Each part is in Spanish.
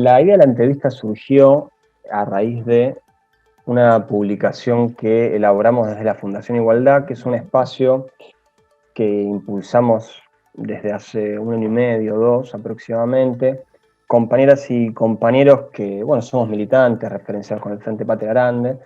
La idea de la entrevista surgió a raíz de una publicación que elaboramos desde la Fundación Igualdad, que es un espacio que impulsamos desde hace 1 año y medio, 2 aproximadamente, compañeras y compañeros que, bueno, somos militantes referenciados con el Frente Patria Grande,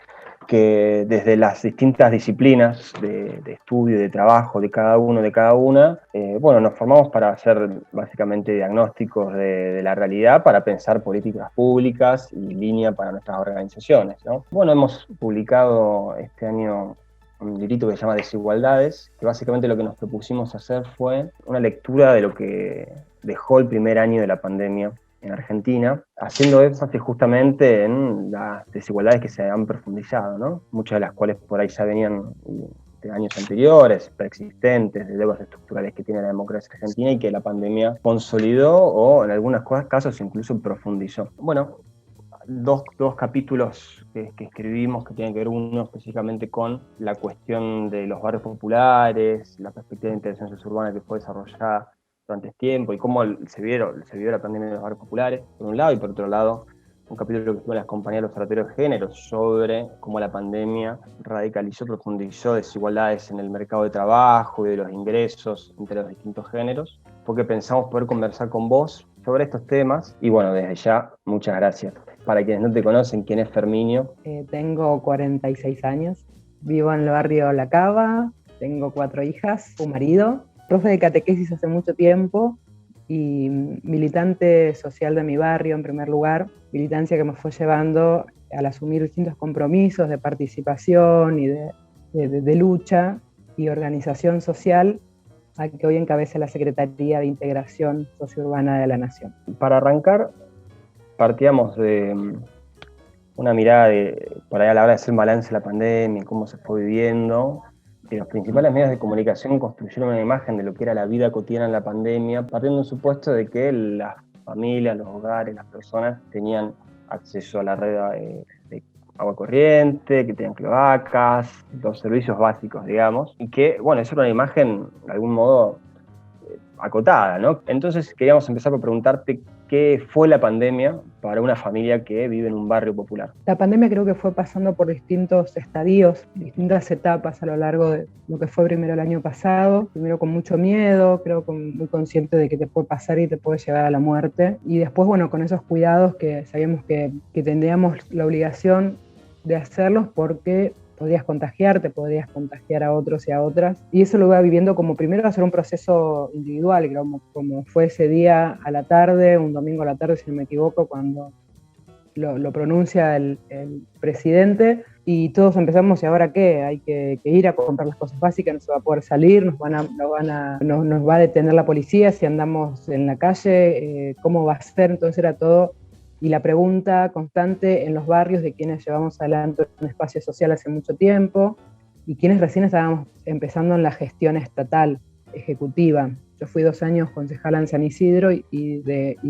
que desde las distintas disciplinas de estudio y de trabajo de cada uno, de cada una, bueno, nos formamos para hacer básicamente diagnósticos de la realidad, para pensar políticas públicas y línea para nuestras organizaciones, ¿no? Bueno, hemos publicado este año un librito que se llama Desigualdades, que básicamente lo que nos propusimos hacer fue una lectura de lo que dejó el primer año de la pandemia en Argentina, haciendo énfasis justamente en las desigualdades que se han profundizado, ¿no? Muchas de las cuales por ahí ya venían de años anteriores, preexistentes, de deudas estructurales que tiene la democracia argentina y que la pandemia consolidó o en algunos casos incluso profundizó. Bueno, dos capítulos que escribimos que tienen que ver uno específicamente con la cuestión de los barrios populares, la perspectiva de integración sociourbana que fue desarrollada durante este tiempo y cómo se vivió la pandemia de los barrios populares, por un lado, y por otro lado, un capítulo que estuvo en las compañías de los observatorios de género sobre cómo la pandemia radicalizó, profundizó desigualdades en el mercado de trabajo y de los ingresos entre los distintos géneros, porque pensamos poder conversar con vos sobre estos temas y bueno, desde ya, muchas gracias. Para quienes no te conocen, ¿quién es Ferminio? Tengo 46 años, vivo en el barrio La Cava, tengo 4 hijas, un marido, profe de catequesis hace mucho tiempo y militante social de mi barrio en primer lugar, militancia que me fue llevando al asumir distintos compromisos de participación y de lucha y organización social, a que hoy encabeza la Secretaría de Integración Sociourbana de la Nación. Para arrancar, partíamos de una mirada por ahí a la hora de hacer un balance de la pandemia, cómo se fue viviendo, que los principales medios de comunicación construyeron una imagen de lo que era la vida cotidiana en la pandemia, partiendo de un supuesto de que las familias, los hogares, las personas tenían acceso a la red de agua corriente, que tenían cloacas, los servicios básicos, digamos, y que, bueno, eso era una imagen, de algún modo, acotada, ¿no? Entonces queríamos empezar por preguntarte qué fue la pandemia para una familia que vive en un barrio popular. La pandemia creo que fue pasando por distintos estadios, distintas etapas a lo largo de lo que fue primero el año pasado. Primero con mucho miedo, creo muy consciente de que te puede pasar y te puede llevar a la muerte. Y después, bueno, con esos cuidados que sabíamos que tendríamos la obligación de hacerlos porque podías contagiar a otros y a otras. Y eso lo iba viviendo como primero hacer un proceso individual, como fue ese día a la tarde, un domingo a la tarde, si no me equivoco, cuando lo pronuncia el presidente, y todos empezamos, ¿y ahora qué? Hay que ir a comprar las cosas básicas, no se va a poder salir, nos va a detener la policía si andamos en la calle, ¿cómo va a ser? Entonces era todo. Y la pregunta constante en los barrios de quienes llevamos adelante un espacio social hace mucho tiempo y quienes recién estábamos empezando en la gestión estatal, ejecutiva. Yo fui 2 años concejala en San Isidro y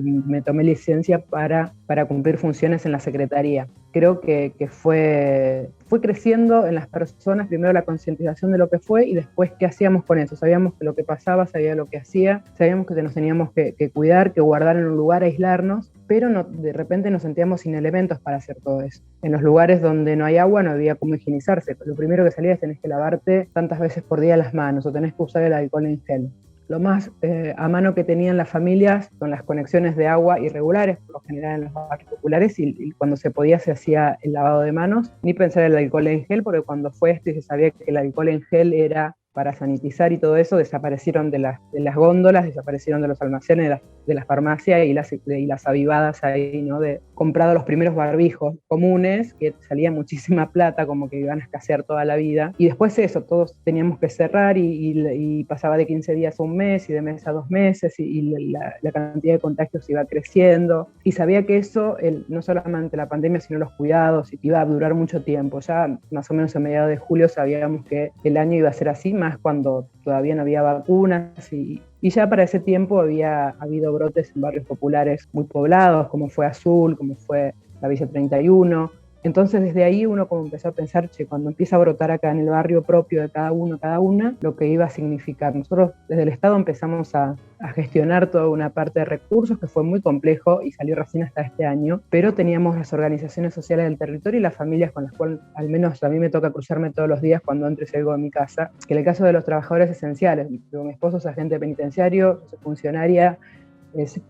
me tomé licencia para cumplir funciones en la Secretaría. Creo que fue creciendo en las personas, primero la concientización de lo que fue y después qué hacíamos con eso. Sabíamos que lo que pasaba, sabíamos lo que hacía, sabíamos que nos teníamos que cuidar, que guardar en un lugar, aislarnos, pero de repente nos sentíamos sin elementos para hacer todo eso. En los lugares donde no hay agua no había cómo higienizarse. Lo primero que salía es tenés que lavarte tantas veces por día las manos o tenés que usar el alcohol en gel. Lo más a mano que tenían las familias son las conexiones de agua irregulares, por lo general en los barrios populares, y cuando se podía se hacía el lavado de manos, ni pensar en el alcohol en gel, porque cuando fue esto y se sabía que el alcohol en gel era para sanitizar y todo eso, desaparecieron de las góndolas, desaparecieron de los almacenes, de las farmacias y las avivadas ahí, ¿no? De comprado los primeros barbijos comunes, que salía muchísima plata, como que iban a escasear toda la vida. Y después eso, todos teníamos que cerrar y pasaba de 15 días a un mes y de mes a 2 meses y la cantidad de contagios iba creciendo. Y sabía que eso, no solamente la pandemia, sino los cuidados, iba a durar mucho tiempo. Ya más o menos a mediados de julio sabíamos que el año iba a ser así, más cuando todavía no había vacunas y ya para ese tiempo había habido brotes en barrios populares muy poblados, como fue Azul, como fue la Villa 31, Entonces desde ahí uno como empezó a pensar, che, cuando empieza a brotar acá en el barrio propio de cada uno, cada una, lo que iba a significar. Nosotros desde el Estado empezamos a gestionar toda una parte de recursos que fue muy complejo y salió recién hasta este año, pero teníamos las organizaciones sociales del territorio y las familias con las cuales al menos a mí me toca cruzarme todos los días cuando entro y salgo de mi casa, que en el caso de los trabajadores esenciales, mi esposo es agente penitenciario, yo soy funcionaria,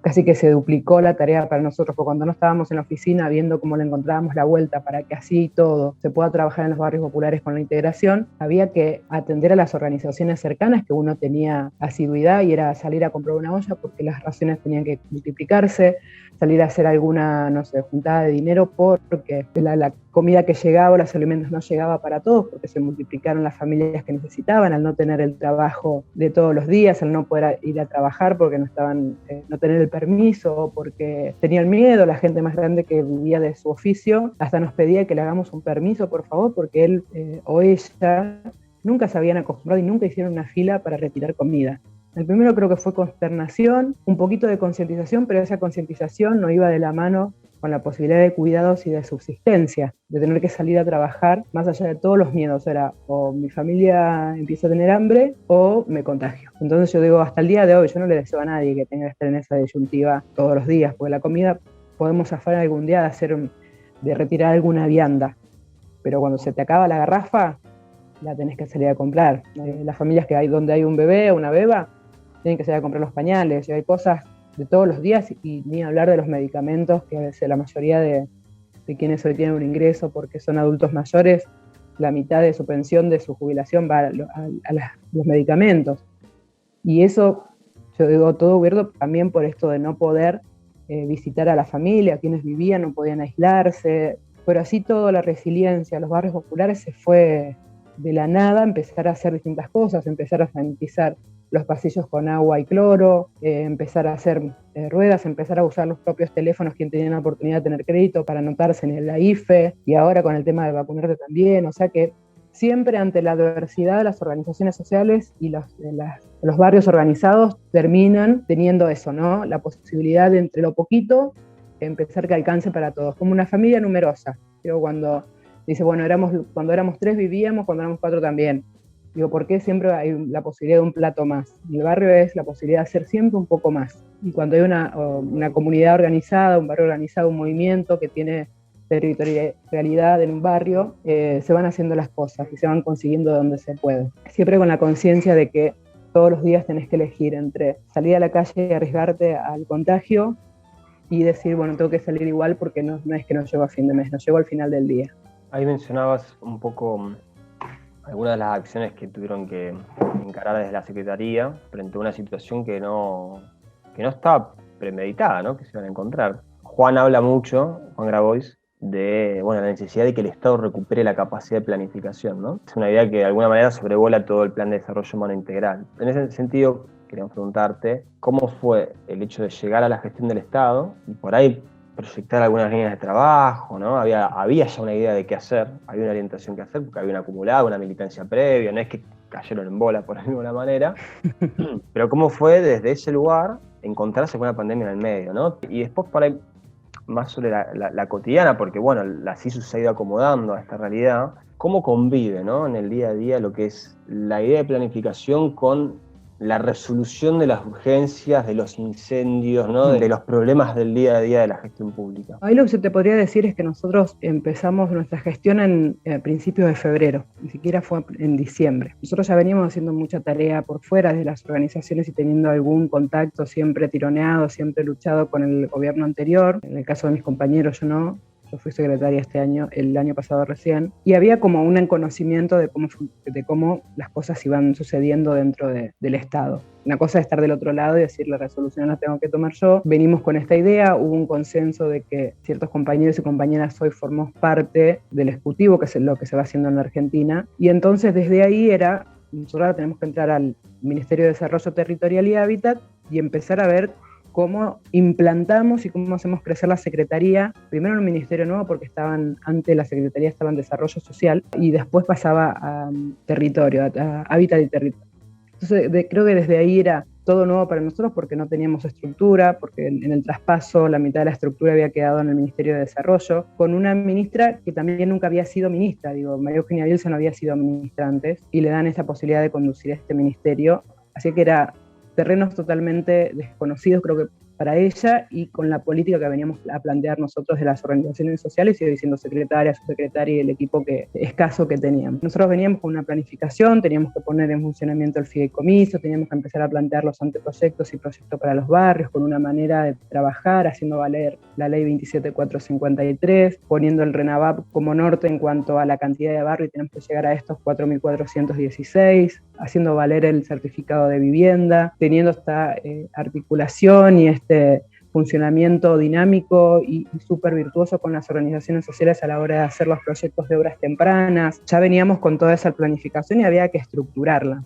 casi que se duplicó la tarea para nosotros, porque cuando no estábamos en la oficina viendo cómo le encontrábamos la vuelta para que así todo se pueda trabajar en los barrios populares con la integración, había que atender a las organizaciones cercanas que uno tenía asiduidad y era salir a comprar una olla porque las raciones tenían que multiplicarse, salir a hacer alguna, no sé, juntada de dinero porque la comida que llegaba, los alimentos no llegaba para todos porque se multiplicaron las familias que necesitaban al no tener el trabajo de todos los días, al no poder ir a trabajar porque no estaban, no tener el permiso, porque tenían miedo, la gente más grande que vivía de su oficio, hasta nos pedía que le hagamos un permiso, por favor, porque él o ella nunca se habían acostumbrado y nunca hicieron una fila para retirar comida. El primero creo que fue consternación, un poquito de concientización, pero esa concientización no iba de la mano con la posibilidad de cuidados y de subsistencia, de tener que salir a trabajar, más allá de todos los miedos, era o mi familia empieza a tener hambre o me contagio. Entonces yo digo, hasta el día de hoy, yo no le deseo a nadie que tenga que estar en esa disyuntiva todos los días, porque la comida podemos zafar algún día de retirar alguna vianda, pero cuando se te acaba la garrafa, la tenés que salir a comprar. Las familias que hay donde hay un bebé o una beba, tienen que salir a comprar los pañales, y hay cosas de todos los días, y ni hablar de los medicamentos, que la mayoría de quienes hoy tienen un ingreso porque son adultos mayores, la mitad de su pensión, de su jubilación va a los medicamentos. Y eso, yo digo, todo cubierto también por esto de no poder visitar a la familia, quienes vivían no podían aislarse, pero así toda la resiliencia, los barrios populares se fue de la nada, empezar a hacer distintas cosas, empezar a sanitizar los pasillos con agua y cloro, empezar a hacer ruedas, empezar a usar los propios teléfonos quien tenían la oportunidad de tener crédito para anotarse en la IFE, y ahora con el tema de vacunarte también, o sea que siempre ante la adversidad de las organizaciones sociales y los barrios organizados terminan teniendo eso, ¿no? La posibilidad de entre lo poquito empezar que alcance para todos, como una familia numerosa. Yo cuando dice, bueno, cuando éramos 3 vivíamos, cuando éramos 4 también. Digo, ¿por qué siempre hay la posibilidad de un plato más? Y el barrio es la posibilidad de hacer siempre un poco más. Y cuando hay una comunidad organizada, un barrio organizado, un movimiento que tiene territorialidad en un barrio, se van haciendo las cosas y se van consiguiendo donde se puede. Siempre con la conciencia de que todos los días tenés que elegir entre salir a la calle y arriesgarte al contagio y decir, bueno, tengo que salir igual porque no es que no llego a fin de mes, no llego al final del día. Ahí mencionabas un poco algunas de las acciones que tuvieron que encarar desde la Secretaría frente a una situación que no estaba premeditada, ¿no? Que se iban a encontrar. Juan Grabois, de la necesidad de que el Estado recupere la capacidad de planificación, ¿no? Es una idea que de alguna manera sobrevuela todo el Plan de Desarrollo Humano Integral. En ese sentido, queríamos preguntarte cómo fue el hecho de llegar a la gestión del Estado y por ahí proyectar algunas líneas de trabajo, ¿no? Había ya una idea de qué hacer, había una orientación que hacer, porque había un acumulado, una militancia previa, no es que cayeron en bola por alguna manera, pero cómo fue desde ese lugar encontrarse con una pandemia en el medio, ¿no? Y después por ahí, más sobre la cotidiana, porque la CISU se ha ido acomodando a esta realidad, cómo convive, ¿no? En el día a día lo que es la idea de planificación con la resolución de las urgencias, de los incendios, ¿no? De los problemas del día a día de la gestión pública. Ahí lo que se te podría decir es que nosotros empezamos nuestra gestión en principios de febrero, ni siquiera fue en diciembre. Nosotros ya veníamos haciendo mucha tarea por fuera de las organizaciones y teniendo algún contacto siempre tironeado, siempre luchado con el gobierno anterior. En el caso de mis compañeros, yo fui secretaria el año pasado recién, y había como un conocimiento de cómo las cosas iban sucediendo dentro del Estado. Una cosa es estar del otro lado y decir la resolución la tengo que tomar yo. Venimos con esta idea, hubo un consenso de que ciertos compañeros y compañeras hoy formamos parte del Ejecutivo, que es lo que se va haciendo en la Argentina, y entonces desde ahí nosotros ahora tenemos que entrar al Ministerio de Desarrollo Territorial y Hábitat y empezar a ver cómo implantamos y cómo hacemos crecer la Secretaría, primero en un ministerio nuevo porque antes la Secretaría estaba en Desarrollo Social y después pasaba a Territorio, a Hábitat y Territorio. Entonces creo que desde ahí era todo nuevo para nosotros porque no teníamos estructura, porque en el traspaso la mitad de la estructura había quedado en el Ministerio de Desarrollo, con una ministra que también nunca había sido ministra, María Eugenia Bielsa no había sido ministra antes, y le dan esa posibilidad de conducir este ministerio, así que era terrenos totalmente desconocidos, creo que para ella, y con la política que veníamos a plantear nosotros de las organizaciones sociales, y siendo secretaria, subsecretaria y el equipo escaso que teníamos. Nosotros veníamos con una planificación, teníamos que poner en funcionamiento el fideicomiso, teníamos que empezar a plantear los anteproyectos y proyectos para los barrios, con una manera de trabajar, haciendo valer la ley 27453, poniendo el RENAVAP como norte en cuanto a la cantidad de barrios, y tenemos que llegar a estos 4.416, haciendo valer el certificado de vivienda, teniendo esta articulación y funcionamiento dinámico y súper virtuoso con las organizaciones sociales a la hora de hacer los proyectos de obras tempranas. Ya veníamos con toda esa planificación y había que estructurarla.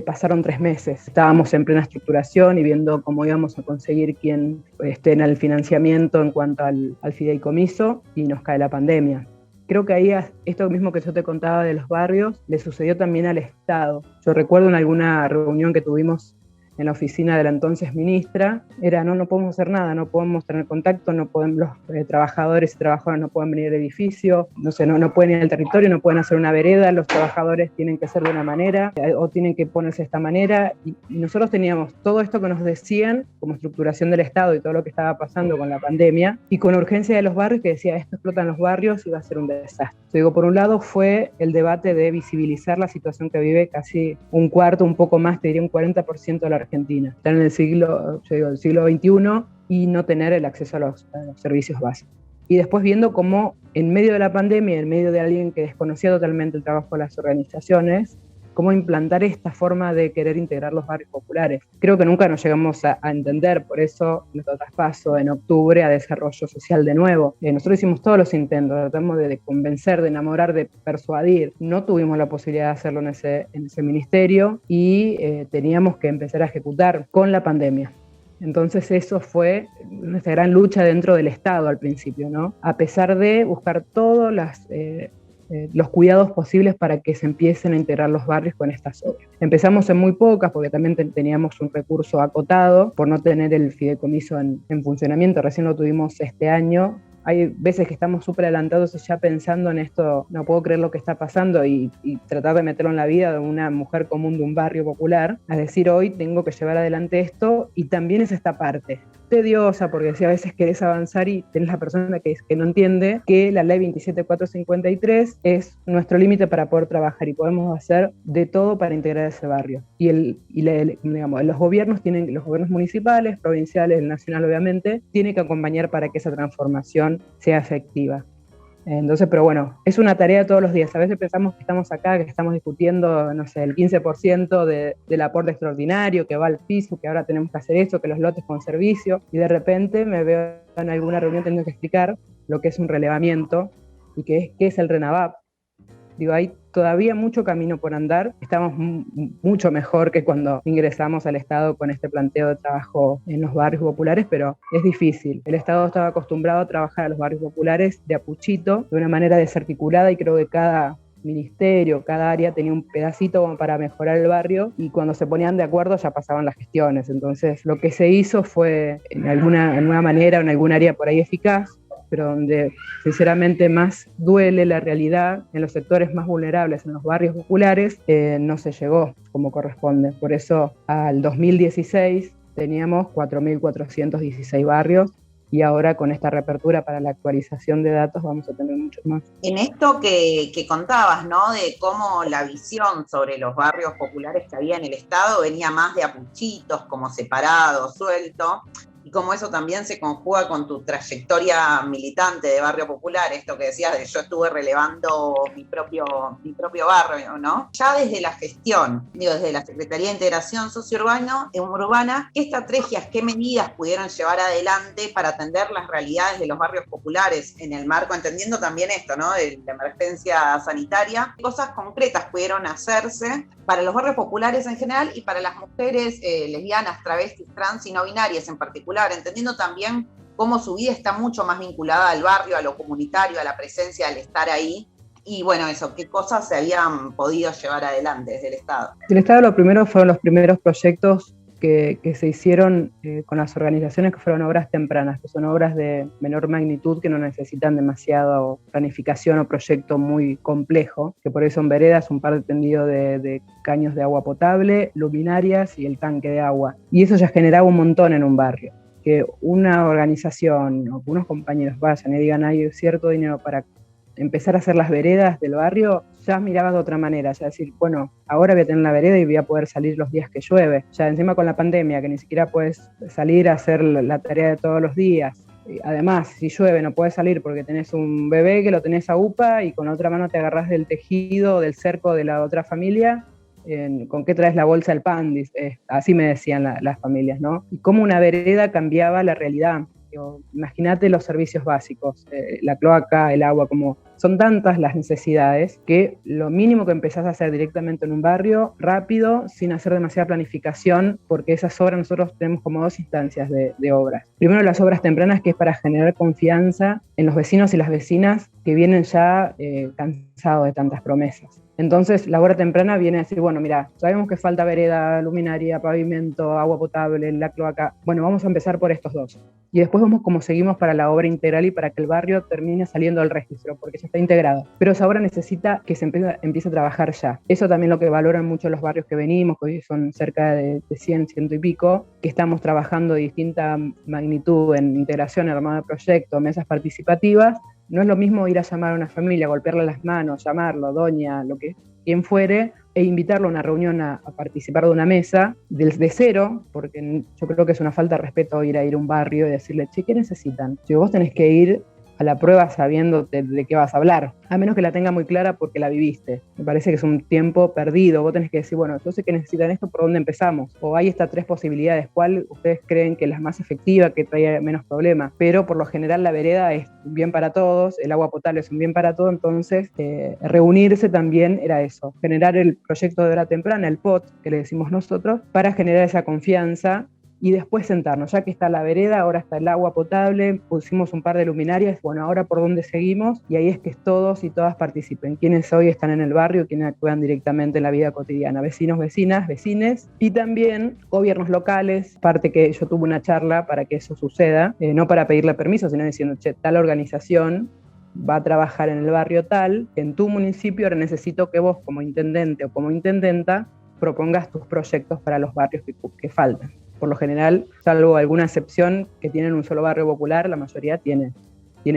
Pasaron 3 meses, estábamos en plena estructuración y viendo cómo íbamos a conseguir quién esté en el financiamiento en cuanto al fideicomiso, y nos cae la pandemia. Creo que ahí esto mismo que yo te contaba de los barrios le sucedió también al Estado. Yo recuerdo en alguna reunión que tuvimos en la oficina de la entonces ministra, era no podemos hacer nada, no podemos tener contacto, no podemos, los trabajadores y trabajadoras no pueden venir al edificio, no pueden ir al territorio, no pueden hacer una vereda, los trabajadores tienen que ser de una manera o tienen que ponerse de esta manera, y nosotros teníamos todo esto que nos decían como estructuración del Estado y todo lo que estaba pasando con la pandemia, y con urgencia de los barrios, que decía esto explota en los barrios y va a ser un desastre. Por un lado fue el debate de visibilizar la situación que vive casi un cuarto, un poco más, te diría un 40% de la Argentina. Están en el siglo XXI y no tener el acceso a los servicios básicos. Y después viendo cómo en medio de la pandemia, en medio de alguien que desconocía totalmente el trabajo de las organizaciones, cómo implantar esta forma de querer integrar los barrios populares. Creo que nunca nos llegamos a entender, por eso nuestro traspaso en octubre a desarrollo social de nuevo. Nosotros hicimos todos los intentos, tratamos de convencer, de enamorar, de persuadir. No tuvimos la posibilidad de hacerlo en ese ministerio y teníamos que empezar a ejecutar con la pandemia. Entonces eso fue nuestra gran lucha dentro del Estado al principio, ¿no? A pesar de buscar todos los cuidados posibles para que se empiecen a integrar los barrios con estas obras. Empezamos en muy pocas porque también teníamos un recurso acotado por no tener el fideicomiso en funcionamiento, recién lo tuvimos este año. Hay veces que estamos súper adelantados ya pensando en esto, no puedo creer lo que está pasando, y tratar de meterlo en la vida de una mujer común de un barrio popular, a decir hoy tengo que llevar adelante esto, y también es esta parte tediosa, porque si a veces querés avanzar y tenés la persona que no entiende que la ley 27453 es nuestro límite para poder trabajar y podemos hacer de todo para integrar ese barrio. Los gobiernos municipales, provinciales, el nacional obviamente, tienen que acompañar para que esa transformación sea efectiva. Entonces, pero bueno, es una tarea de todos los días. A veces pensamos que estamos acá, que estamos discutiendo, no sé, el 15% del aporte extraordinario que va al piso, que ahora tenemos que hacer eso, que los lotes con servicio, y de repente me veo en alguna reunión teniendo que explicar lo que es un relevamiento y qué es el RENAVAP. Hay todavía mucho camino por andar. Estamos mucho mejor que cuando ingresamos al Estado con este planteo de trabajo en los barrios populares, pero es difícil. El Estado estaba acostumbrado a trabajar a los barrios populares de a puchito, de una manera desarticulada, y creo que cada ministerio, cada área tenía un pedacito como para mejorar el barrio, y cuando se ponían de acuerdo ya pasaban las gestiones. Entonces lo que se hizo fue en alguna manera, en algún área por ahí eficaz, pero donde sinceramente más duele la realidad en los sectores más vulnerables, en los barrios populares, no se llegó como corresponde. Por eso al 2016 teníamos 4.416 barrios, y ahora con esta reapertura para la actualización de datos vamos a tener muchos más. En esto que contabas, ¿no?, de cómo la visión sobre los barrios populares que había en el Estado venía más de a puchitos, como separado, suelto, y cómo eso también se conjuga con tu trayectoria militante de barrio popular, esto que decías de yo estuve relevando mi propio barrio, ¿no? Ya desde la gestión, desde la Secretaría de Integración Sociourbana, ¿qué estrategias, qué medidas pudieron llevar adelante para atender las realidades de los barrios populares en el marco, entendiendo también esto, ¿no?, de la emergencia sanitaria? ¿Qué cosas concretas pudieron hacerse para los barrios populares en general y para las mujeres lesbianas, travestis, trans y no binarias en particular, entendiendo también cómo su vida está mucho más vinculada al barrio, a lo comunitario, a la presencia, al estar ahí, Y bueno, eso, ¿qué cosas se habían podido llevar adelante desde el Estado? El Estado lo primero fueron los primeros proyectos que se hicieron con las organizaciones, que fueron obras tempranas, que son obras de menor magnitud, que no necesitan demasiada planificación o proyecto muy complejo, que por eso son veredas, un par de tendido de caños de agua potable, luminarias y el tanque de agua. Y eso ya generaba un montón en un barrio. Que una organización o unos compañeros vayan y digan, hay cierto dinero para empezar a hacer las veredas del barrio, ya miraba de otra manera, ya decir, bueno, ahora voy a tener una vereda y voy a poder salir los días que llueve. Ya encima con la pandemia, que ni siquiera puedes salir a hacer la tarea de todos los días. Además, si llueve no puedes salir porque tenés un bebé que lo tenés a UPA y con la otra mano te agarrás del tejido o del cerco de la otra familia. ¿Con qué traes la bolsa del pan? Así me decían las familias, ¿no? Y cómo una vereda cambiaba la realidad. Imagínate los servicios básicos, la cloaca, el agua, como son tantas las necesidades que lo mínimo que empezás a hacer directamente en un barrio, rápido, sin hacer demasiada planificación, porque esas obras nosotros tenemos como dos instancias de obras. Primero las obras tempranas, que es para generar confianza en los vecinos y las vecinas que vienen ya cansados de tantas promesas. Entonces, la obra temprana viene a decir, bueno, mira, sabemos que falta vereda, luminaria, pavimento, agua potable, la cloaca. Bueno, vamos a empezar por estos dos. Y después vemos cómo seguimos para la obra integral y para que el barrio termine saliendo al registro, porque ya está integrado. Pero esa obra necesita que se empiece a trabajar ya. Eso también lo que valoran mucho los barrios que venimos, que hoy son cerca de 100, 100 y pico, que estamos trabajando de distinta magnitud en integración, armado de proyectos, mesas participativas. No es lo mismo ir a llamar a una familia, golpearle las manos, llamarlo, doña, quien fuere, e invitarlo a una reunión a participar de una mesa de cero, porque yo creo que es una falta de respeto ir a un barrio y decirle, che, ¿qué necesitan? Si vos tenés que ir a la prueba sabiendo de qué vas a hablar, a menos que la tenga muy clara porque la viviste. Me parece que es un tiempo perdido. Vos tenés que decir, bueno, yo sé que necesitan esto, ¿por dónde empezamos? O hay estas tres posibilidades, ¿cuál ustedes creen que es la más efectiva, que trae menos problemas? Pero por lo general la vereda es un bien para todos, el agua potable es un bien para todos, entonces reunirse también era eso, generar el proyecto de hora temprana, el POT, que le decimos nosotros, para generar esa confianza y después sentarnos, ya que está la vereda, ahora está el agua potable, pusimos un par de luminarias, bueno, ahora por dónde seguimos, y ahí es que todos y todas participen, quienes hoy están en el barrio, quienes actúan directamente en la vida cotidiana, vecinos, vecinas, vecines, y también gobiernos locales, parte que yo tuve una charla para que eso suceda, no para pedirle permiso, sino diciendo, che, tal organización va a trabajar en el barrio tal, en tu municipio, ahora necesito que vos como intendente o como intendenta propongas tus proyectos para los barrios que faltan. Por lo general, salvo alguna excepción que tienen un solo barrio popular, la mayoría tiene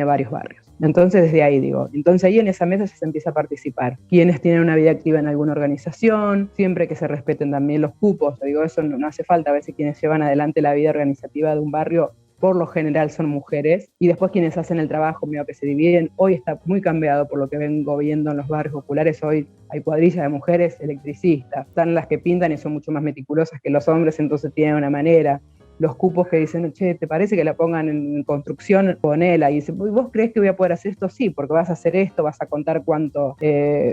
varios barrios. Entonces, desde ahí entonces ahí en esa mesa se empieza a participar. Quienes tienen una vida activa en alguna organización, siempre que se respeten también los cupos. Eso no hace falta. A veces quienes llevan adelante la vida organizativa de un barrio, por lo general son mujeres, y después quienes hacen el trabajo medio que se dividen. Hoy está muy cambiado por lo que vengo viendo en los barrios populares. Hoy hay cuadrillas de mujeres electricistas, están las que pintan y son mucho más meticulosas que los hombres, entonces tienen una manera. Los cupos que dicen, che, ¿te parece que la pongan en construcción? Ponela. Y dice, ¿vos crees que voy a poder hacer esto? Sí, porque vas a hacer esto, vas a contar cuánto,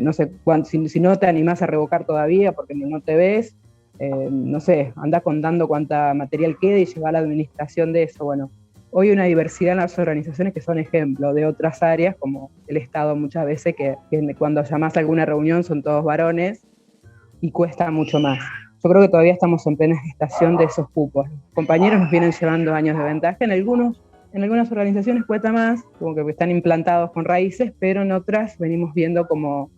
no sé, si no te animás a revocar todavía porque no te ves, no sé, andá contando cuánta material queda y lleva a la administración de eso. Bueno, hoy hay una diversidad en las organizaciones que son ejemplo de otras áreas, como el Estado muchas veces, que cuando llamás a alguna reunión son todos varones y cuesta mucho más. Yo creo que todavía estamos en plena gestación de esos cupos. Los compañeros nos vienen llevando años de ventaja. En algunas organizaciones cuesta más, como que están implantados con raíces, pero en otras venimos viendo como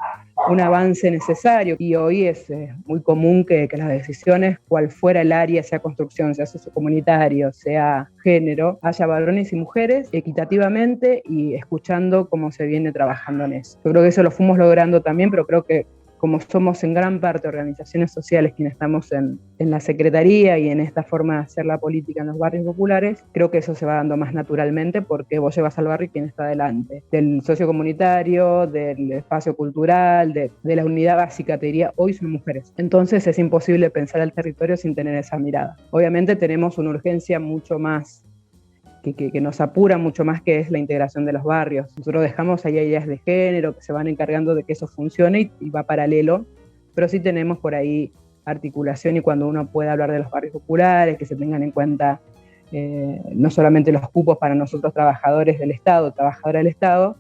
un avance necesario. Y hoy es muy común que las decisiones, cual fuera el área, sea construcción, sea sociocomunitario, sea género, haya varones y mujeres equitativamente y escuchando cómo se viene trabajando en eso. Yo creo que eso lo fuimos logrando también, pero creo que como somos en gran parte organizaciones sociales quienes estamos en la secretaría y en esta forma de hacer la política en los barrios populares, creo que eso se va dando más naturalmente porque vos llevas al barrio quien está delante, del sociocomunitario, del espacio cultural, de la unidad básica, te diría, hoy son mujeres. Entonces es imposible pensar el territorio sin tener esa mirada. Obviamente tenemos una urgencia mucho más que nos apura mucho más, que es la integración de los barrios. Nosotros dejamos ahí ideas de género que se van encargando de que eso funcione y va paralelo, pero sí tenemos por ahí articulación y cuando uno pueda hablar de los barrios populares, que se tengan en cuenta no solamente los cupos para nosotros trabajadores del Estado, trabajadoras del Estado,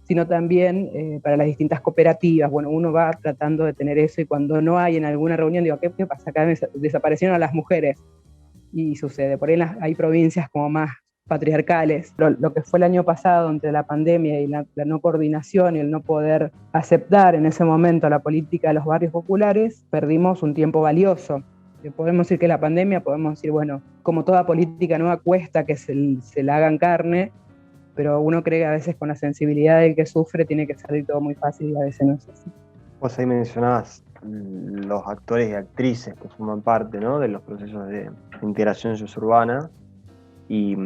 sino también para las distintas cooperativas. Bueno, uno va tratando de tener eso y cuando no hay en alguna reunión, digo, ¿qué pasa? Acá desaparecieron a las mujeres. Y sucede, por ahí hay provincias como más patriarcales. Lo que fue el año pasado entre la pandemia y la no coordinación y el no poder aceptar en ese momento la política de los barrios populares, perdimos un tiempo valioso. Podemos decir que la pandemia, podemos decir, bueno, como toda política nueva cuesta que se la hagan carne, pero uno cree que a veces con la sensibilidad del que sufre tiene que salir todo muy fácil y a veces no es así. Vos ahí mencionabas los actores y actrices que forman parte, ¿no?, de los procesos de integración socio-urbana, y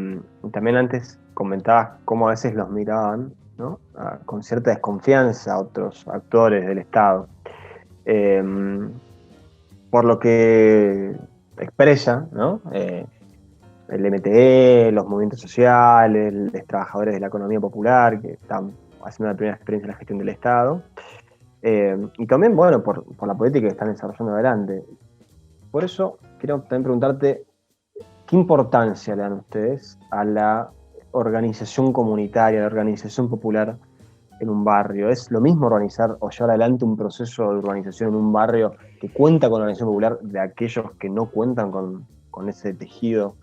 también antes comentabas cómo a veces los miraban, ¿no?, con cierta desconfianza a otros actores del Estado. Por lo que expresa, ¿no?, el MTE, los movimientos sociales, los trabajadores de la economía popular que están haciendo la primera experiencia en la gestión del Estado, y también, bueno, por la política que están desarrollando adelante. Por eso quiero también preguntarte, ¿qué importancia le dan ustedes a la organización comunitaria, a la organización popular en un barrio? ¿Es lo mismo organizar o llevar adelante un proceso de urbanización en un barrio que cuenta con la organización popular de aquellos que no cuentan con ese tejido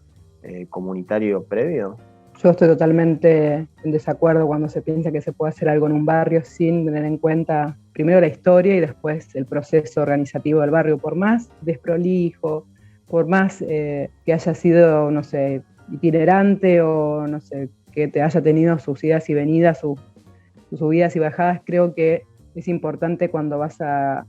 comunitario previo? Yo estoy totalmente en desacuerdo cuando se piensa que se puede hacer algo en un barrio sin tener en cuenta primero la historia y después el proceso organizativo del barrio, por más desprolijo, por más que haya sido, no sé, itinerante o no sé, que te haya tenido sus idas y venidas, sus subidas y bajadas. Creo que es importante cuando vas a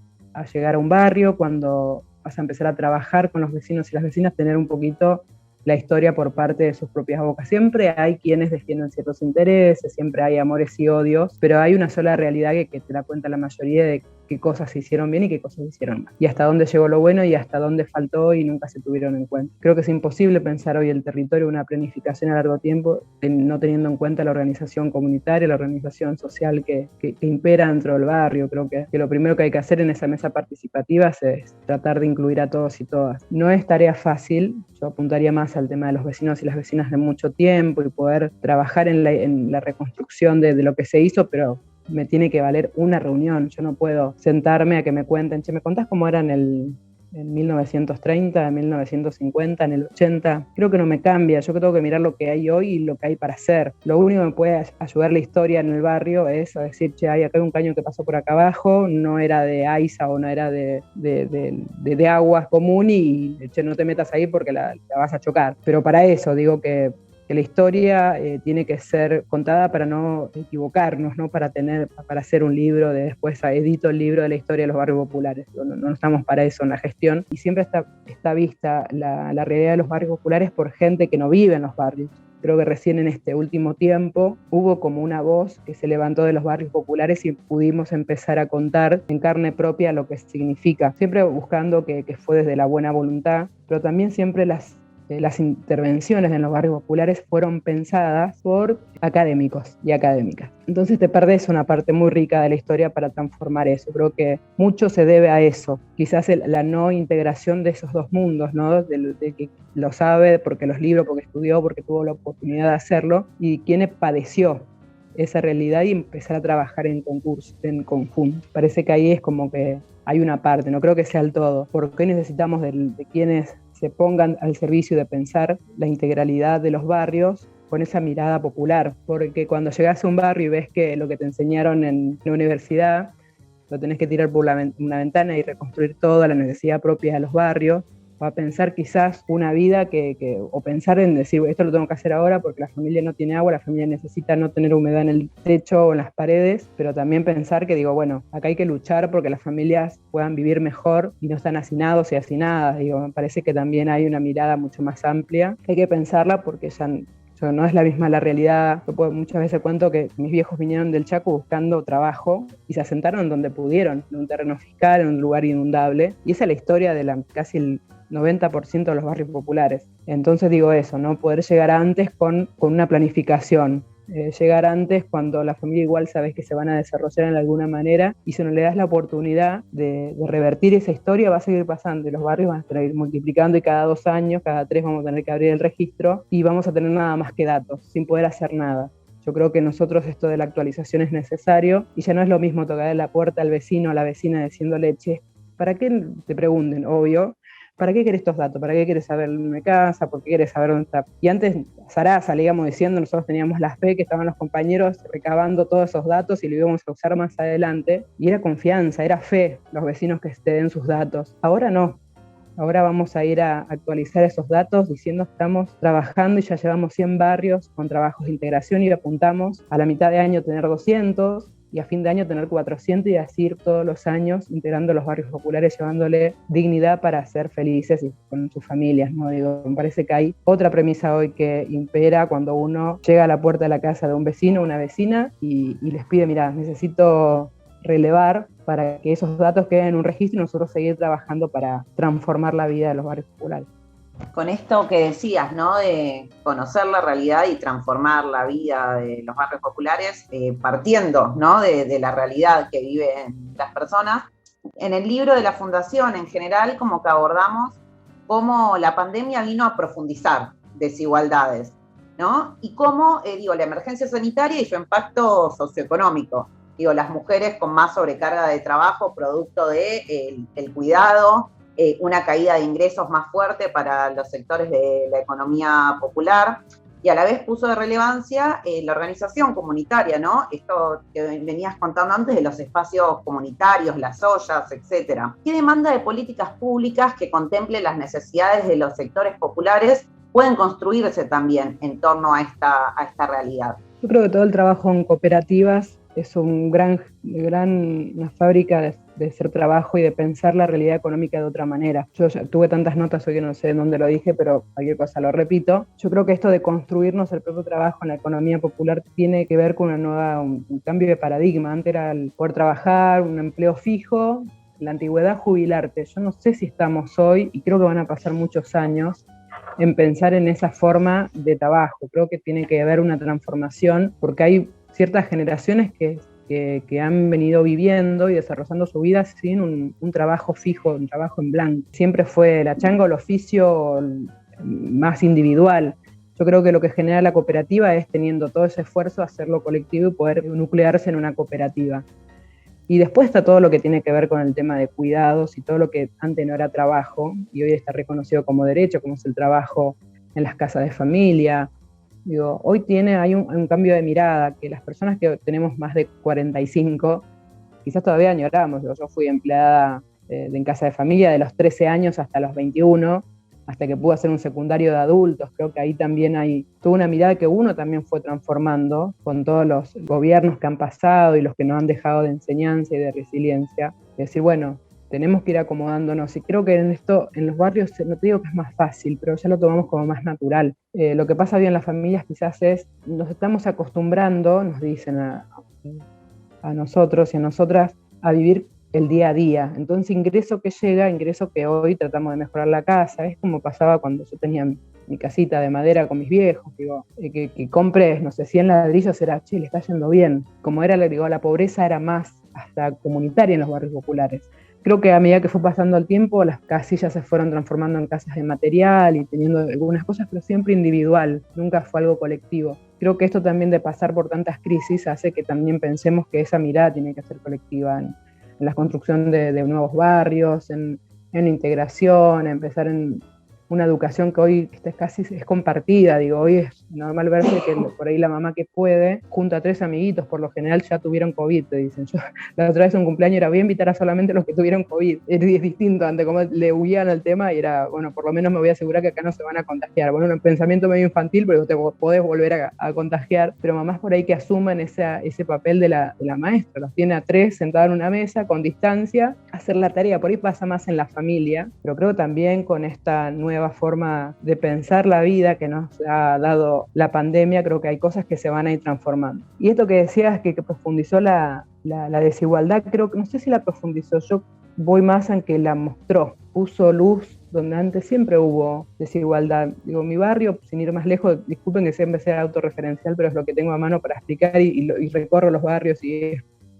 llegar a un barrio, cuando vas a empezar a trabajar con los vecinos y las vecinas, tener un poquito la historia por parte de sus propias bocas. Siempre hay quienes defienden ciertos intereses, siempre hay amores y odios, pero hay una sola realidad que te da cuenta la mayoría de qué cosas se hicieron bien y qué cosas se hicieron mal, y hasta dónde llegó lo bueno y hasta dónde faltó y nunca se tuvieron en cuenta. Creo que es imposible pensar hoy el territorio, una planificación a largo tiempo, no teniendo en cuenta la organización comunitaria, la organización social que impera dentro del barrio. Creo que lo primero que hay que hacer en esa mesa participativa es tratar de incluir a todos y todas. No es tarea fácil, yo apuntaría más al tema de los vecinos y las vecinas de mucho tiempo y poder trabajar en la reconstrucción de lo que se hizo, pero me tiene que valer una reunión. Yo no puedo sentarme a que me cuenten, che, ¿me contás cómo era en 1930, en 1950, en el 80? Creo que no me cambia. Yo tengo que mirar lo que hay hoy y lo que hay para hacer. Lo único que me puede ayudar la historia en el barrio es a decir, che, hay acá un caño que pasó por acá abajo, no era de AISA o no era de aguas común y che, no te metas ahí porque la vas a chocar. Pero para eso digo que la historia tiene que ser contada para no equivocarnos, ¿no? Para hacer un libro después edito el libro de la historia de los barrios populares. No estamos para eso en la gestión. Y siempre está vista la realidad de los barrios populares por gente que no vive en los barrios. Creo que recién en este último tiempo hubo como una voz que se levantó de los barrios populares y pudimos empezar a contar en carne propia lo que significa. Siempre buscando que fue desde la buena voluntad, pero también siempre las intervenciones en los barrios populares fueron pensadas por académicos y académicas. Entonces te perdés una parte muy rica de la historia para transformar eso. Creo que mucho se debe a eso. Quizás la no integración de esos dos mundos, ¿no? De que lo sabe porque los libros, porque estudió, porque tuvo la oportunidad de hacerlo, y quien padeció esa realidad y empezar a trabajar en conjunto. Parece que ahí es como que hay una parte, no creo que sea el todo, porque hoy necesitamos de quienes se pongan al servicio de pensar la integralidad de los barrios con esa mirada popular, porque cuando llegas a un barrio y ves que lo que te enseñaron en la universidad lo tenés que tirar por una ventana y reconstruir toda la necesidad propia de los barrios, o a pensar quizás una vida o pensar en decir, esto lo tengo que hacer ahora porque la familia no tiene agua, la familia necesita no tener humedad en el techo o en las paredes, pero también pensar que digo, bueno, acá hay que luchar porque las familias puedan vivir mejor y no están hacinados y hacinadas. Digo, me parece que también hay una mirada mucho más amplia, hay que pensarla porque ya no es la misma la realidad. Yo muchas veces cuento que mis viejos vinieron del Chaco buscando trabajo y se asentaron donde pudieron, en un terreno fiscal, en un lugar inundable, y esa es la historia de casi el 90% de los barrios populares. Entonces digo eso, ¿no? Poder llegar antes con una planificación, llegar antes cuando la familia igual sabes que se van a desarrollar en alguna manera, y si no le das la oportunidad de revertir esa historia, va a seguir pasando y los barrios van a estar multiplicando, y cada 2 años, cada 3 vamos a tener que abrir el registro y vamos a tener nada más que datos, sin poder hacer nada. Yo creo que nosotros esto de la actualización es necesario y ya no es lo mismo tocar la puerta al vecino o a la vecina diciéndole, che, ¿para qué te pregunten? Obvio. ¿Para qué querés estos datos? ¿Para qué querés saber dónde me casa? ¿Por qué querés saber dónde está? Y antes, Sarasa, le íbamos diciendo, nosotros teníamos la fe que estaban los compañeros recabando todos esos datos y lo íbamos a usar más adelante. Y era confianza, era fe, los vecinos que te den sus datos. Ahora no. Ahora vamos a ir a actualizar esos datos diciendo que estamos trabajando y ya llevamos 100 barrios con trabajos de integración y apuntamos a la mitad de año tener 200 y a fin de año tener 400 y así ir todos los años integrando los barrios populares, llevándole dignidad para ser felices y con sus familias, ¿no? Digo, me parece que hay otra premisa hoy que impera cuando uno llega a la puerta de la casa de un vecino o una vecina y les pide, mira, necesito relevar para que esos datos queden en un registro y nosotros seguir trabajando para transformar la vida de los barrios populares. Con esto que decías, ¿no? De conocer la realidad y transformar la vida de los barrios populares, partiendo, ¿no? de la realidad que viven las personas. En el libro de la Fundación, en general, como que abordamos cómo la pandemia vino a profundizar desigualdades, ¿no? Y cómo, la emergencia sanitaria y su impacto socioeconómico. Las mujeres con más sobrecarga de trabajo, producto de el cuidado, una caída de ingresos más fuerte para los sectores de la economía popular, y a la vez puso de relevancia la organización comunitaria, ¿no? Esto que venías contando antes de los espacios comunitarios, las ollas, etcétera. ¿Qué demanda de políticas públicas que contemplen las necesidades de los sectores populares pueden construirse también en torno a esta realidad? Yo creo que todo el trabajo en cooperativas es una fábrica de hacer trabajo y de pensar la realidad económica de otra manera. Yo ya tuve tantas notas hoy que no sé dónde lo dije, pero cualquier cosa lo repito. Yo creo que esto de construirnos el propio trabajo en la economía popular tiene que ver con un cambio de paradigma. Antes era el poder trabajar, un empleo fijo, en la antigüedad jubilarte. Yo no sé si estamos hoy, y creo que van a pasar muchos años, en pensar en esa forma de trabajo. Creo que tiene que haber una transformación porque hay ciertas generaciones que han venido viviendo y desarrollando su vida sin un trabajo fijo, un trabajo en blanco. Siempre fue la changa o el oficio más individual. Yo creo que lo que genera la cooperativa es, teniendo todo ese esfuerzo, hacerlo colectivo y poder nuclearse en una cooperativa. Y después está todo lo que tiene que ver con el tema de cuidados y todo lo que antes no era trabajo y hoy está reconocido como derecho, como es el trabajo en las casas de familia. Hoy hay un cambio de mirada, que las personas que tenemos más de 45, quizás todavía añoramos. Yo fui empleada en casa de familia de los 13 años hasta los 21, hasta que pude hacer un secundario de adultos. Creo que ahí también hay toda una mirada que uno también fue transformando con todos los gobiernos que han pasado y los que nos han dejado de enseñanza y de resiliencia. Es decir, bueno, tenemos que ir acomodándonos, y creo que en los barrios, no te digo que es más fácil, pero ya lo tomamos como más natural. Lo que pasa hoy en las familias quizás es, nos estamos acostumbrando, nos dicen a nosotros y a nosotras, a vivir el día a día. Entonces ingreso que hoy tratamos de mejorar la casa. Es como pasaba cuando yo tenía mi casita de madera con mis viejos, que compres, no sé, 100 ladrillos, era, che, le está yendo bien. Como era, la pobreza era más hasta comunitaria en los barrios populares. Creo que a medida que fue pasando el tiempo, las casillas se fueron transformando en casas de material y teniendo algunas cosas, pero siempre individual, nunca fue algo colectivo. Creo que esto también de pasar por tantas crisis hace que también pensemos que esa mirada tiene que ser colectiva en la construcción de nuevos barrios, en integración, en empezar en una educación que hoy casi es compartida. Hoy es normal verse que por ahí la mamá que puede junta a 3 amiguitos, por lo general ya tuvieron COVID, te dicen. Yo la otra vez en un cumpleaños era, voy a invitar a solamente los que tuvieron COVID. Es distinto, antes como le huían al tema y era, bueno, por lo menos me voy a asegurar que acá no se van a contagiar. Bueno, un pensamiento medio infantil, pero te podés volver a contagiar, pero mamás por ahí que asuman ese papel de la maestra, los tiene a 3 sentados en una mesa con distancia, hacer la tarea. Por ahí pasa más en la familia, pero creo también con esta nueva forma de pensar la vida que nos ha dado la pandemia, creo que hay cosas que se van a ir transformando. Y esto que decías que profundizó la desigualdad, creo que, no sé si la profundizó, yo voy más en que la mostró, puso luz donde antes siempre hubo desigualdad. Mi barrio, sin ir más lejos, disculpen que siempre sea autorreferencial, pero es lo que tengo a mano para explicar y recorro los barrios y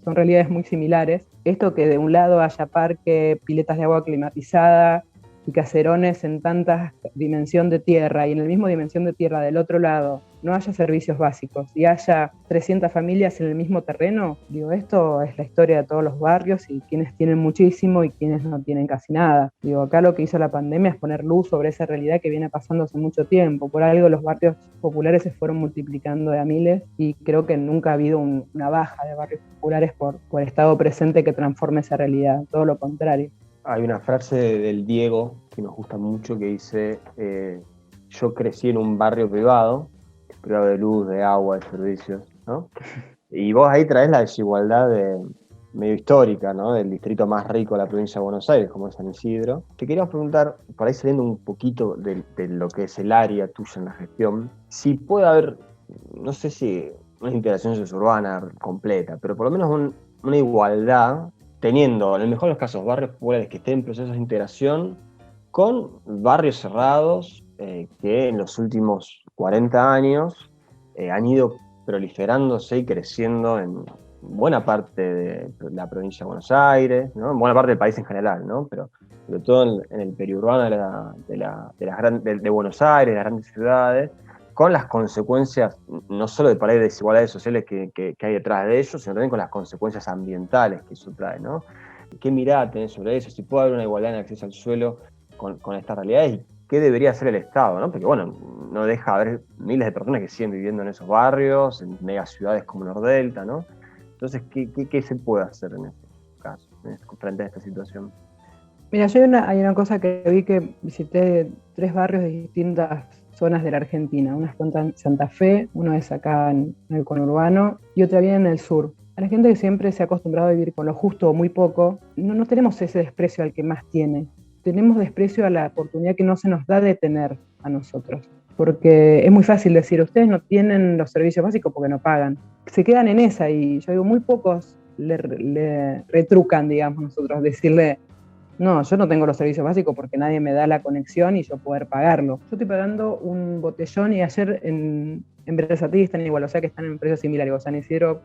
son realidades muy similares. Esto que de un lado haya parque, piletas de agua climatizada y caserones en tanta dimensión de tierra, y en el mismo dimensión de tierra del otro lado no haya servicios básicos y haya 300 familias en el mismo terreno, digo, esto es la historia de todos los barrios y quienes tienen muchísimo y quienes no tienen casi nada. Digo, acá lo que hizo la pandemia es poner luz sobre esa realidad que viene pasando hace mucho tiempo. Por algo los barrios populares se fueron multiplicando de a miles y creo que nunca ha habido una baja de barrios populares por estado presente que transforme esa realidad, todo lo contrario. Hay una frase del Diego que nos gusta mucho que dice, yo crecí en un barrio privado de luz, de agua, de servicios, ¿no? Y vos ahí traes la desigualdad medio histórica, ¿no? Del distrito más rico de la provincia de Buenos Aires, como es San Isidro. Te queríamos preguntar, por ahí saliendo un poquito de lo que es el área tuya en la gestión, si puede haber, no sé si una integración suburbana completa, pero por lo menos una igualdad, teniendo, en el mejor de los casos, barrios populares que estén en procesos de integración con barrios cerrados que en los últimos 40 años han ido proliferándose y creciendo en buena parte de la provincia de Buenos Aires, ¿no? En buena parte del país en general, ¿no? Pero sobre todo en el periurbano de Buenos Aires, de las grandes ciudades, con las consecuencias no solo de por ahí desigualdades sociales que hay detrás de ellos, sino también con las consecuencias ambientales que eso trae, ¿no? ¿Qué mirada tenés sobre eso? Si puede haber una igualdad en el acceso al suelo con estas realidades y qué debería hacer el Estado, ¿no? Porque, bueno, no deja de haber miles de personas que siguen viviendo en esos barrios, en megaciudades como Nordelta, ¿no? Entonces, ¿qué se puede hacer en este caso, frente a esta situación? Mira, hay una cosa que vi que visité 3 barrios de distintas zonas de la Argentina. Una es en Santa Fe, uno es acá en el conurbano y otra bien en el sur. A la gente que siempre se ha acostumbrado a vivir con lo justo o muy poco, no tenemos ese desprecio al que más tiene. Tenemos desprecio a la oportunidad que no se nos da de tener a nosotros. Porque es muy fácil decir, ustedes no tienen los servicios básicos porque no pagan. Se quedan en esa y yo digo, muy pocos le retrucan, digamos, nosotros, decirle, no, yo no tengo los servicios básicos porque nadie me da la conexión y yo poder pagarlo. Yo estoy pagando un botellón y ayer en Berazategui están igual, o sea que están en precios similares. San Isidro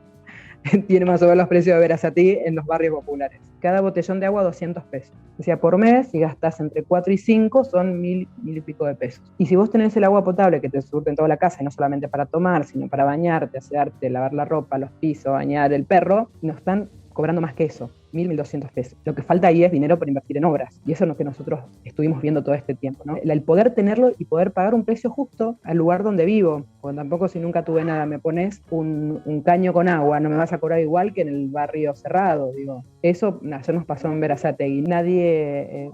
tiene más o menos los precios de Berazategui en los barrios populares. Cada botellón de agua 200 pesos. O sea, por mes, si gastas entre 4 y 5, son 1.000 y pico de pesos. Y si vos tenés el agua potable que te surte en toda la casa, y no solamente para tomar, sino para bañarte, asearte, lavar la ropa, los pisos, bañar el perro, nos están cobrando más que eso, 1.200 pesos. Lo que falta ahí es dinero para invertir en obras. Y eso es lo que nosotros estuvimos viendo todo este tiempo, ¿no? El poder tenerlo y poder pagar un precio justo al lugar donde vivo. Porque tampoco, si nunca tuve nada, me pones un caño con agua, no me vas a cobrar igual que en el barrio cerrado, digo. Eso ayer nos pasó en Berazategui. Nadie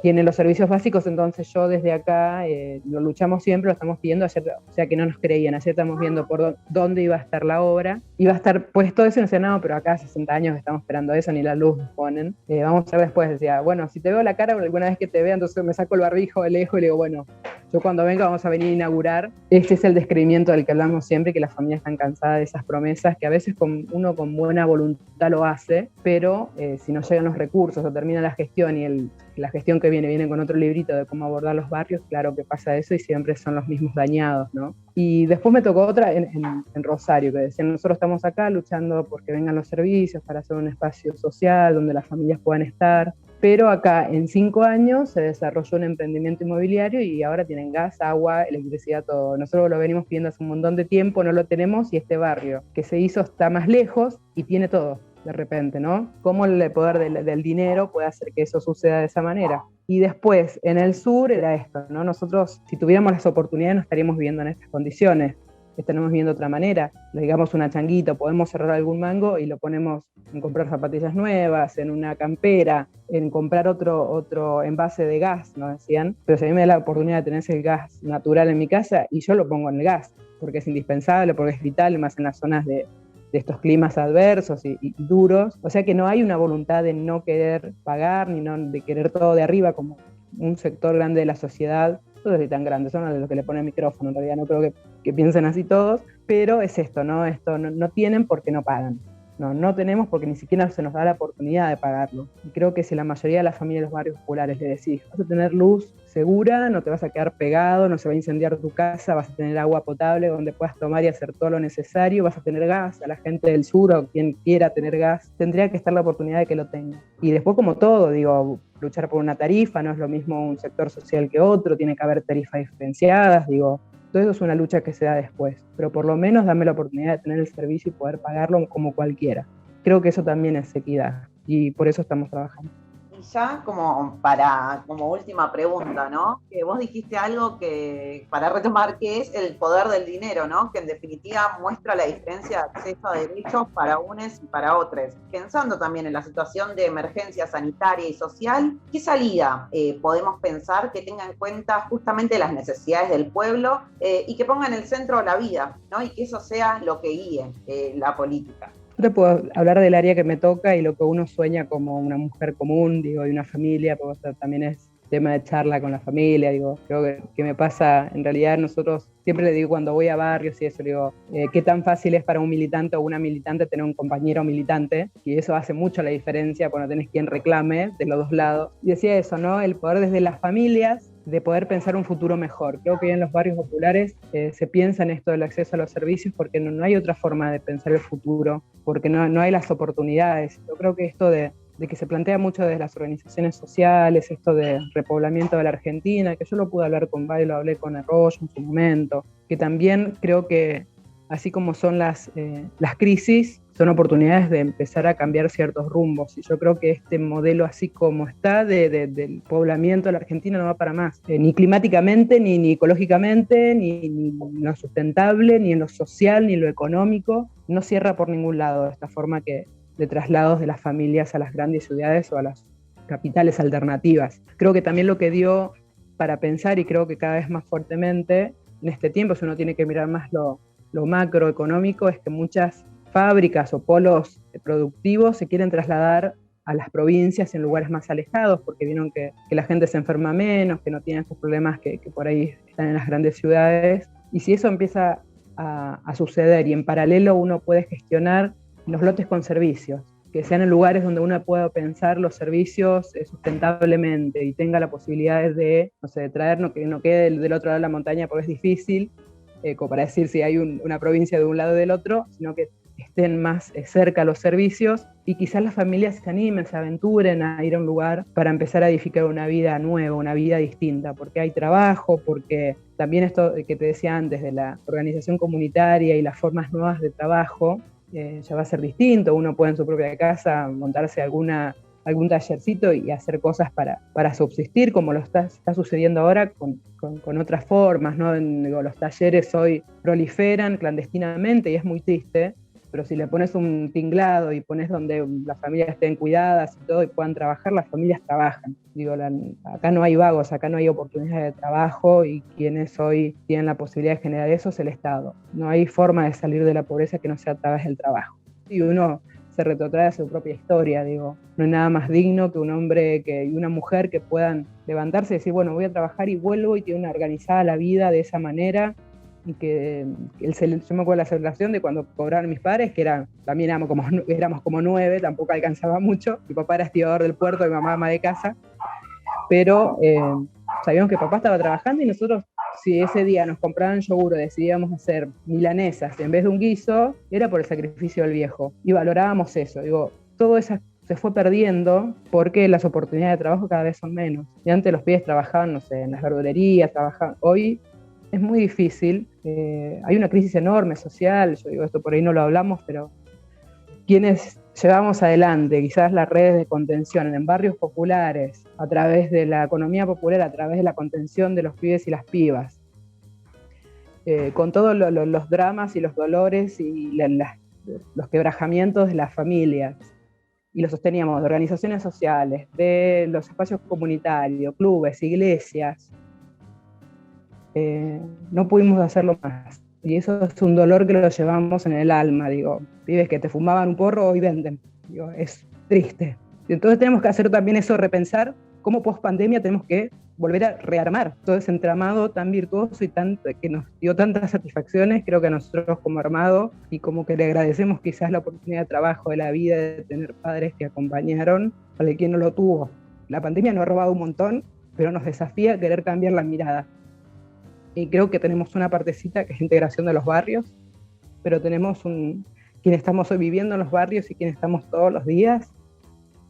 tiene los servicios básicos, entonces yo desde acá lo luchamos siempre, lo estamos pidiendo, ayer, o sea que no nos creían, ayer estamos viendo por dónde iba a estar la obra, iba a estar puesto eso y nos decían, no, pero acá 60 años estamos esperando eso, ni la luz nos ponen, vamos a ver después, decía, bueno, si te veo la cara alguna vez que te vea, entonces me saco el barbijo de lejos y le digo, bueno, yo cuando venga vamos a venir a inaugurar. Este es el descreimiento del que hablamos siempre, que las familias están cansadas de esas promesas, que a veces uno con buena voluntad lo hace, pero si no llegan los recursos o termina la gestión y la gestión que viene con otro librito de cómo abordar los barrios, claro que pasa eso y siempre son los mismos dañados, ¿no? Y después me tocó otra en Rosario, que decían, nosotros estamos acá luchando porque vengan los servicios para hacer un espacio social donde las familias puedan estar, pero acá en 5 años se desarrolló un emprendimiento inmobiliario y ahora tienen gas, agua, electricidad, todo. Nosotros lo venimos pidiendo hace un montón de tiempo, no lo tenemos y este barrio que se hizo está más lejos y tiene todo. De repente, ¿no? Cómo el poder del dinero puede hacer que eso suceda de esa manera. Y después, en el sur era esto, ¿no? Nosotros, si tuviéramos las oportunidades, no estaríamos viviendo en estas condiciones. Estaremos viviendo de otra manera. Le digamos una changuita, podemos cerrar algún mango y lo ponemos en comprar zapatillas nuevas, en una campera, en comprar otro envase de gas, nos decían. Pero si a mí me da la oportunidad de tener ese gas natural en mi casa, y yo lo pongo en el gas, porque es indispensable, porque es vital, más en las zonas de estos climas adversos y duros, o sea que no hay una voluntad de no querer pagar, ni no de querer todo de arriba como un sector grande de la sociedad, todos tan grandes, son los que le ponen el micrófono, en realidad no creo que piensen así todos, pero es esto, ¿no? Esto no tienen porque no pagan. No tenemos porque ni siquiera se nos da la oportunidad de pagarlo. Y creo que si la mayoría de las familias de los barrios populares le decís, vas a tener luz segura, no te vas a quedar pegado, no se va a incendiar tu casa, vas a tener agua potable donde puedas tomar y hacer todo lo necesario, vas a tener gas, a la gente del sur o quien quiera tener gas, tendría que estar la oportunidad de que lo tenga. Y después, como todo, digo, luchar por una tarifa, no es lo mismo un sector social que otro, tiene que haber tarifas diferenciadas, digo, Todo eso es una lucha que se da después, pero por lo menos dame la oportunidad de tener el servicio y poder pagarlo como cualquiera. Creo que eso también es equidad y por eso estamos trabajando. Y ya como última pregunta, ¿no? Que vos dijiste algo que, para retomar, que es el poder del dinero, ¿no? Que en definitiva muestra la diferencia de acceso a derechos para unos y para otros. Pensando también en la situación de emergencia sanitaria y social, ¿qué salida podemos pensar que tenga en cuenta justamente las necesidades del pueblo y que ponga en el centro la vida, ¿no? Y que eso sea lo que guíe la política? Yo te puedo hablar del área que me toca y lo que uno sueña como una mujer común, digo, y una familia, porque también es tema de charla con la familia, digo, creo que me pasa, en realidad nosotros, siempre le digo cuando voy a barrios y eso, digo, qué tan fácil es para un militante o una militante tener un compañero militante, y eso hace mucho la diferencia cuando tenés quien reclame de los dos lados. Y decía eso, ¿no? El poder desde las familias, de poder pensar un futuro mejor. Creo que en los barrios populares se piensa en esto del acceso a los servicios porque no hay otra forma de pensar el futuro, porque no hay las oportunidades. Yo creo que esto de que se plantea mucho desde las organizaciones sociales, esto de repoblamiento de la Argentina, que yo lo pude hablar con Bay, lo hablé con Arroyo en su momento, que también creo que así como son las crisis, son oportunidades de empezar a cambiar ciertos rumbos. Y yo creo que este modelo así como está del poblamiento de la Argentina no va para más. Ni climáticamente, ni ecológicamente, ni en lo sustentable, ni en lo social, ni en lo económico. No cierra por ningún lado esta forma de traslados de las familias a las grandes ciudades o a las capitales alternativas. Creo que también lo que dio para pensar, y creo que cada vez más fuertemente, en este tiempo, si uno tiene que mirar más lo macroeconómico, es que muchas fábricas o polos productivos se quieren trasladar a las provincias en lugares más alejados porque vieron que la gente se enferma menos, que no tiene estos problemas que por ahí están en las grandes ciudades. Y si eso empieza a suceder y en paralelo uno puede gestionar los lotes con servicios, que sean en lugares donde uno pueda pensar los servicios sustentablemente y tenga la posibilidad de, no sé, de traer, que no quede del otro lado de la montaña porque es difícil, como para decir si hay una provincia de un lado o del otro, sino que estén más cerca los servicios y quizás las familias se animen, se aventuren a ir a un lugar para empezar a edificar una vida nueva, una vida distinta, porque hay trabajo, porque también esto que te decía antes de la organización comunitaria y las formas nuevas de trabajo, ya va a ser distinto. Uno puede en su propia casa montarse algún tallercito y hacer cosas para subsistir, como lo está sucediendo ahora con otras formas, ¿no? Los talleres hoy proliferan clandestinamente y es muy triste, pero si le pones un tinglado y pones donde las familias estén cuidadas y todo y puedan trabajar, las familias trabajan. Digo, acá no hay vagos, acá no hay oportunidades de trabajo y quienes hoy tienen la posibilidad de generar eso es el Estado. No hay forma de salir de la pobreza que no sea a través del trabajo. Y uno se retrotrae a su propia historia, digo, no hay nada más digno que un hombre y una mujer que puedan levantarse y decir, bueno, voy a trabajar y vuelvo y tiene una organizada la vida de esa manera. Y que yo me acuerdo de la celebración de cuando cobraron mis padres, que también éramos como 9, tampoco alcanzaba mucho. Mi papá era estibador del puerto, mi mamá ama de casa, pero sabíamos que papá estaba trabajando y nosotros, si ese día nos compraban yogur o decidíamos hacer milanesas en vez de un guiso, era por el sacrificio del viejo. Y valorábamos eso. Digo, todo eso se fue perdiendo porque las oportunidades de trabajo cada vez son menos. Y antes los pibes trabajaban, no sé, en las verdulerías, trabajaban. Hoy es muy difícil, hay una crisis enorme social, yo digo esto por ahí no lo hablamos, pero quienes llevamos adelante quizás las redes de contención en barrios populares, a través de la economía popular, a través de la contención de los pibes y las pibas, con todos los dramas y los dolores y los quebrajamientos de las familias, y lo sosteníamos de organizaciones sociales, de los espacios comunitarios, clubes, iglesias, no pudimos hacerlo más. Y eso es un dolor que lo llevamos en el alma, digo, pibes que te fumaban un porro hoy venden, digo, es triste. Y entonces tenemos que hacer también eso, repensar cómo post pandemia tenemos que volver a rearmar todo ese entramado tan virtuoso y que nos dio tantas satisfacciones. Creo que a nosotros como armado, y como que le agradecemos quizás la oportunidad de trabajo, de la vida, de tener padres que acompañaron, para quien no lo tuvo. La pandemia nos ha robado un montón, pero nos desafía a querer cambiar la mirada. Y creo que tenemos una partecita que es integración de los barrios, pero tenemos quien estamos hoy viviendo en los barrios y quien estamos todos los días,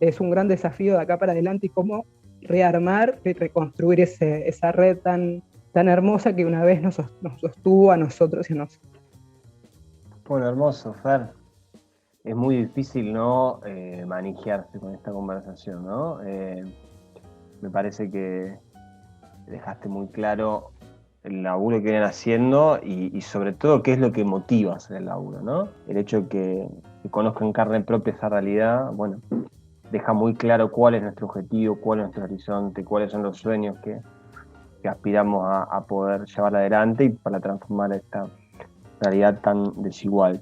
es un gran desafío de acá para adelante y cómo rearmar y reconstruir esa red tan tan hermosa que una vez nos sostuvo a nosotros y a nosotros. Bueno, hermoso, Fer. Es muy difícil no manejarse con esta conversación, ¿no? Me parece que dejaste muy claro el laburo que vienen haciendo y sobre todo qué es lo que motiva hacer el laburo, ¿no? El hecho de que conozcan en carne propia esa realidad, bueno, deja muy claro cuál es nuestro objetivo, cuál es nuestro horizonte, cuáles son los sueños que aspiramos a poder llevar adelante y para transformar esta realidad tan desigual.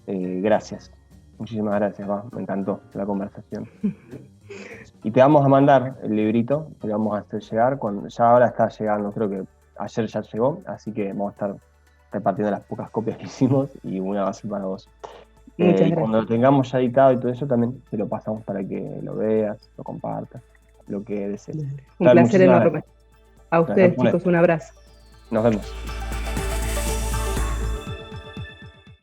Gracias. Muchísimas gracias, me encantó la conversación. Y te vamos a mandar el librito, te lo vamos a hacer llegar, ya ahora está llegando, creo que ayer ya llegó, así que vamos a estar repartiendo las pocas copias que hicimos y una va a ser para vos. Y cuando lo tengamos ya editado y todo eso, también te lo pasamos para que lo veas, lo compartas, lo que desees. Un placer enorme. A ustedes, chicos, un abrazo. Nos vemos.